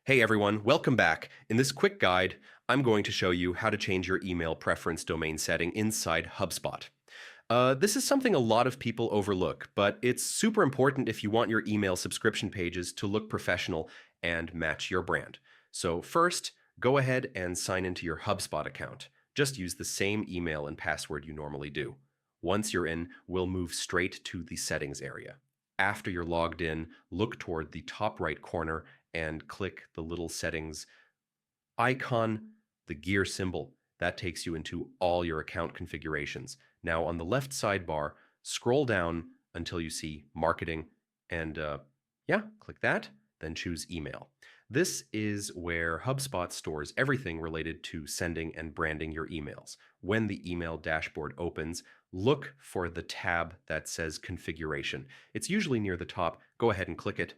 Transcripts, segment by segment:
Hey everyone, welcome back. In this quick guide, I'm going to show you how to change your email preference domain setting inside HubSpot. This is something a lot of people overlook, but it's super important if you want your email subscription pages to look professional and match your brand. So first, go ahead and sign into your HubSpot account. Just use the same email and password you normally do. Once you're in, we'll move straight to the settings area. After you're logged in, look toward the top right corner and click the little settings icon, the gear symbol. That takes you into all your account configurations. Now on the left sidebar, scroll down until you see marketing and click that, then choose email. This is where HubSpot stores everything related to sending and branding your emails. When the email dashboard opens, look for the tab that says configuration. It's usually near the top. Go ahead and click it.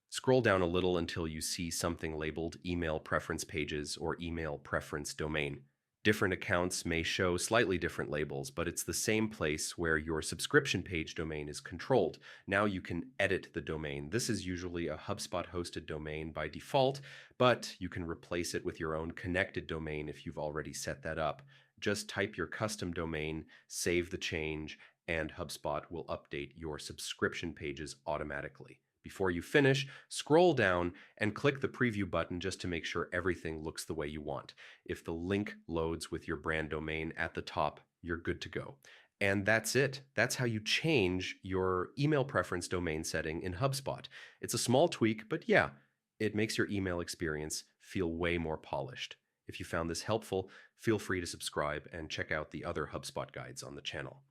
Scroll down a little until you see something labeled Email Preference Pages or Email Preference Domain. Different accounts may show slightly different labels, but it's the same place where your subscription page domain is controlled. Now you can edit the domain. This is usually a HubSpot hosted domain by default, but you can replace it with your own connected domain if you've already set that up. Just type your custom domain, save the change, and HubSpot will update your subscription pages automatically. Before you finish, scroll down and click the preview button just to make sure everything looks the way you want. If the link loads with your brand domain at the top, you're good to go. And that's it. That's how you change your email preference domain setting in HubSpot. It's a small tweak, but yeah, it makes your email experience feel way more polished. If you found this helpful, feel free to subscribe and check out the other HubSpot guides on the channel.